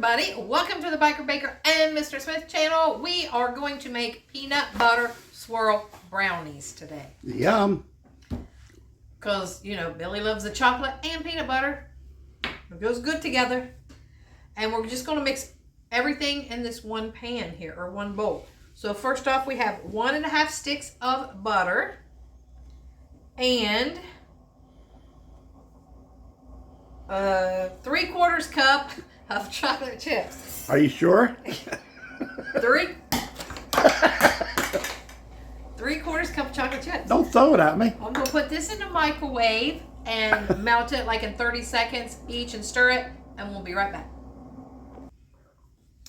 everybody. Welcome to the Biker Baker and Mr. Smith channel. We are going to make peanut butter swirl brownies today. Yum. Because, you know, Billy loves the chocolate and peanut butter. It goes good together. And we're just going to mix everything in this one pan here, or one bowl. So first off, we have 1.5 sticks of butter. And 3/4 cup of chocolate chips. Are you sure? 3/4 cup of chocolate chips. Don't throw it at me. I'm going to put this in the microwave and melt it like in 30 seconds each and stir it, and we'll be right back.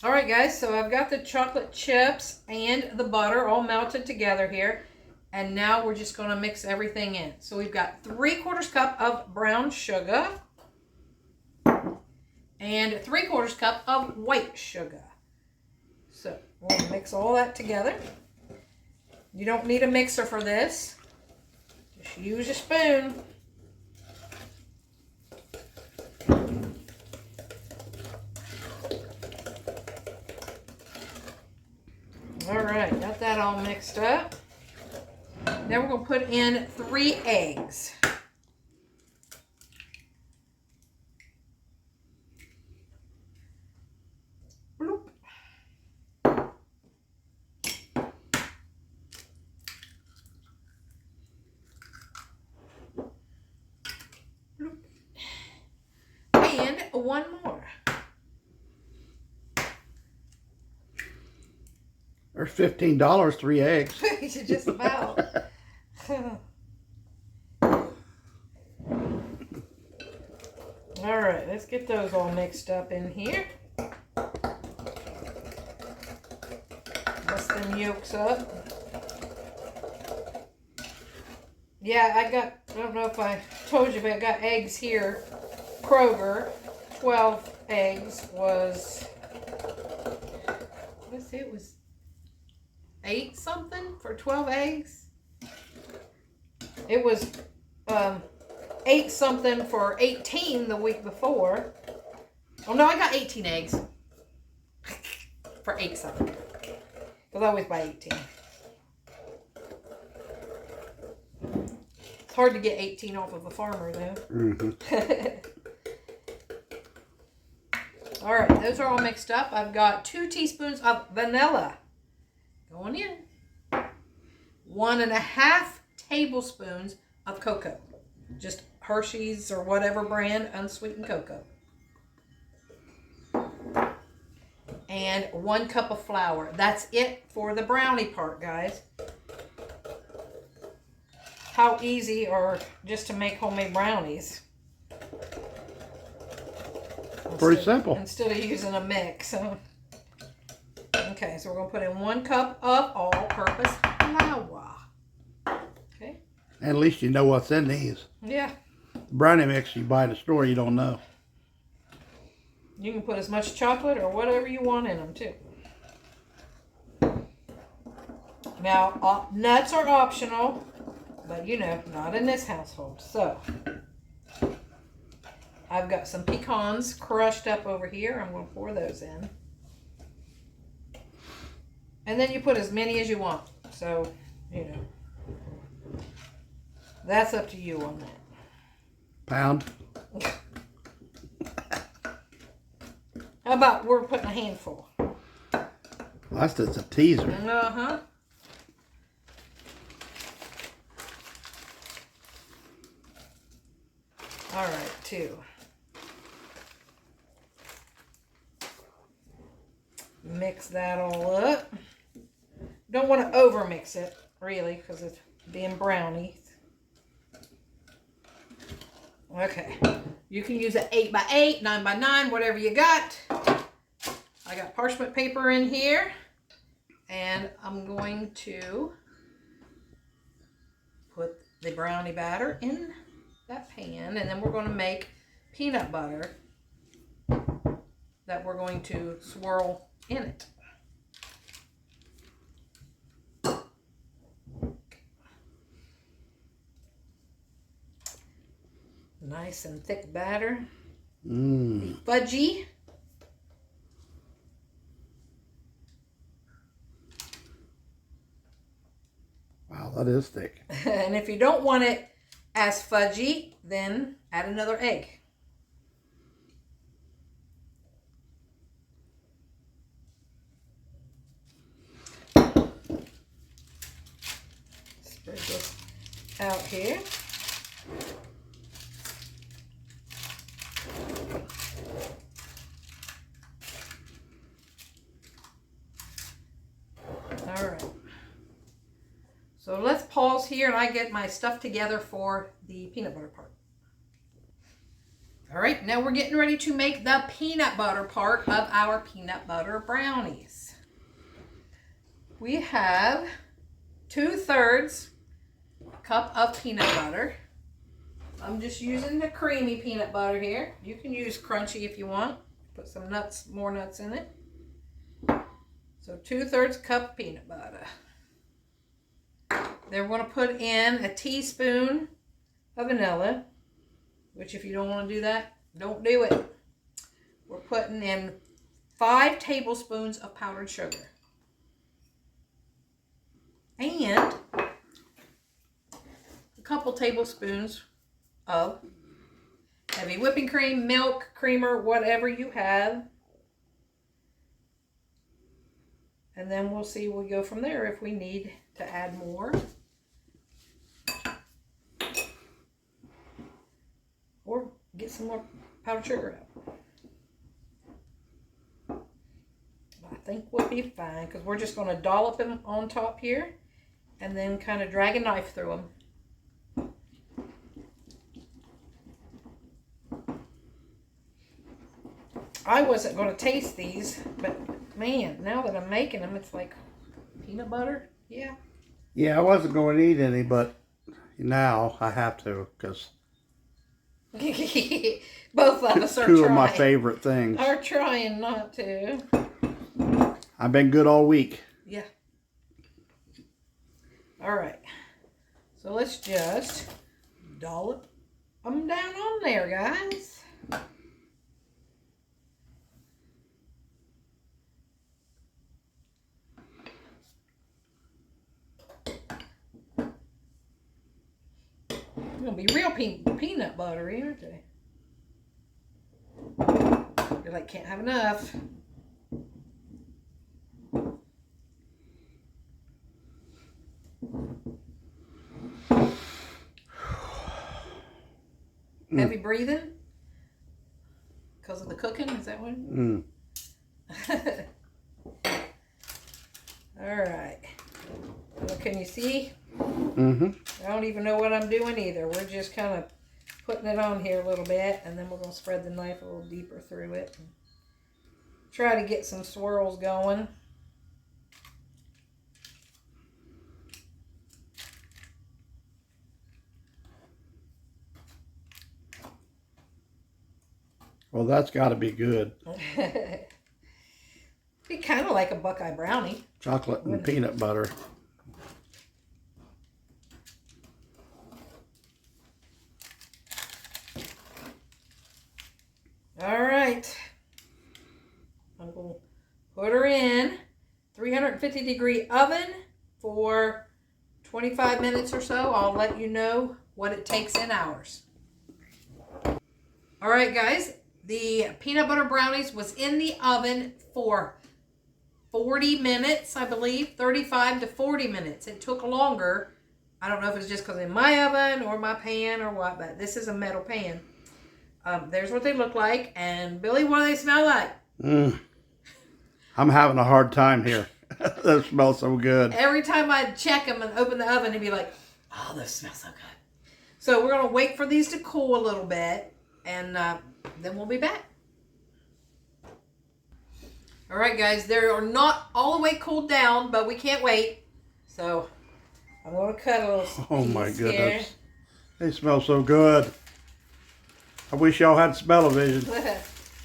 Alright guys, so I've got the chocolate chips and the butter all melted together here. And now we're just going to mix everything in. So we've got 3/4 cup of brown sugar and 3/4 cup of white sugar. So we'll mix all that together. You don't need a mixer for this. Just use a spoon. Alright, got that all mixed up. Now we're going to put in 3 eggs. Bloop. Bloop. And one more. There's $15, 3 eggs. Just about. Alright, let's get those all mixed up in here. Bust them yolks up. Yeah, I don't know if I told you, but I got eggs here. Kroger, 12 eggs was, let's see, it was 8 something for 12 eggs. It was 8 something for 18 the week before. Oh no, I got 18 eggs for 8 something. Because I always buy 18. It's hard to get 18 off of a farmer though. Mm-hmm. Alright, those are all mixed up. I've got 2 teaspoons of vanilla going in. 1.5 tablespoons of cocoa. Just Hershey's or whatever brand unsweetened cocoa. And 1 cup of flour. That's it for the brownie part, guys. How easy or just to make homemade brownies. Pretty simple. Instead of using a mix. Okay, so we're going to put in 1 cup of all-purpose flour. Okay. And at least you know what's in these. Yeah. Brownie mix you buy in the store, you don't know. You can put as much chocolate or whatever you want in them, too. Now, nuts are optional, but you know, not in this household. So, I've got some pecans crushed up over here. I'm going to pour those in. And then you put as many as you want. So, you know, that's up to you on that. Pound. How about we're putting a handful? That's just a teaser. Uh-huh. All right, 2. Mix that all up. Don't want to over mix it, really, because it's being brownies. Okay. You can use an 8x8, 9x9, whatever you got. I got parchment paper in here. And I'm going to put the brownie batter in that pan. And then we're going to make peanut butter that we're going to swirl in it. Nice and thick batter. Fudgy. that is thick. And if you don't want it as fudgy, then add another egg. Spread this out here. All right. So let's pause here and I get my stuff together for the peanut butter part. All right, now we're getting ready to make the peanut butter part of our peanut butter brownies. We have 2/3 cup of peanut butter. I'm just using the creamy peanut butter here. You can use crunchy if you want. Put some nuts, more nuts in it. So 2/3 cup peanut butter. Then we're going to put in a teaspoon of vanilla, which if you don't want to do that, don't do it. We're putting in 5 tablespoons of powdered sugar. And a couple tablespoons of heavy whipping cream, milk, creamer, whatever you have. And then we'll see, we'll go from there if we need to add more. Or get some more powdered sugar out. I think we'll be fine because we're just going to dollop them on top here and then kind of drag a knife through them. I wasn't going to taste these, but man, now that I'm making them, it's like peanut butter. Yeah. Yeah, I wasn't going to eat any, but now I have to because both of us are two trying. of my favorite things. Are trying not to. I've been good all week. Yeah. All right. So let's just dollop them down on there, guys. They're going to be real peanut buttery, aren't they? You're like, can't have enough. Heavy breathing? Because of the cooking? Is that what? All right. Well, can you see? Mm-hmm. I don't even know what I'm doing either. We're just kind of putting it on here a little bit, and then we're going to spread the knife a little deeper through it. And try to get some swirls going. Well, that's got to be good. Be kind of like a Buckeye brownie. Chocolate and peanut butter. All right. I'm going to put her in 350-degree oven for 25 minutes or so. I'll let you know what it takes in hours. All right, guys. The peanut butter brownies was in the oven for 40 minutes, I believe. 35 to 40 minutes. It took longer. I don't know if it's just because in my oven or my pan or what, but this is a metal pan. There's what they look like. And Billy, what do they smell like? I'm having a hard time here. They smell so good. Every time I check them and open the oven, it'd be like, oh, those smell so good. So we're going to wait for these to cool a little bit, and then we'll be back. All right, guys, they are not all the way cooled down, but we can't wait. So I'm going to cut a little Oh, my piece goodness. here. They smell so good. I wish y'all had smell-o-vision.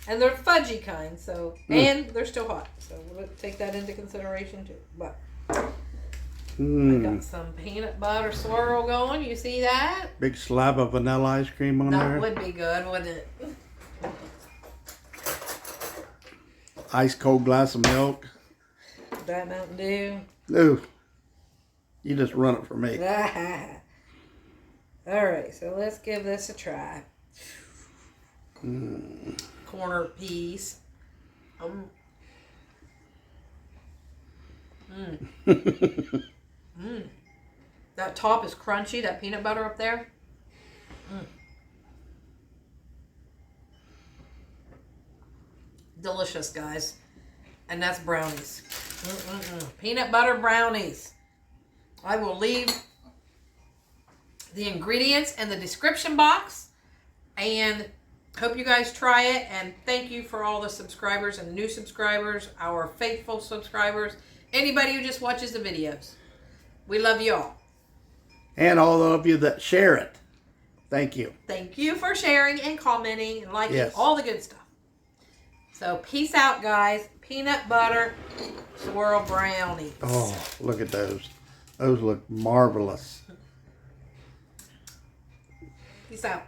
And they're fudgy kind, so and they're still hot, so we'll take that into consideration too. But I got some peanut butter swirl going. You see that? Big slab of vanilla ice cream on That there. would be good, wouldn't it? Ice cold glass of milk. That Mountain Dew. Ooh. You just run it for me. All right, so let's give this a try. Corner piece. That top is crunchy, that peanut butter up there. Delicious, guys. And that's brownies. Peanut butter brownies. I will leave the ingredients in the description box. And hope you guys try it. And thank you for all the subscribers and new subscribers, our faithful subscribers, anybody who just watches the videos. We love you all. And all of you that share it. Thank you. Thank you for sharing and commenting and liking, Yes. all the good stuff. So peace out, guys. Peanut butter swirl brownies. Oh, look at those. Those look marvelous. Peace out.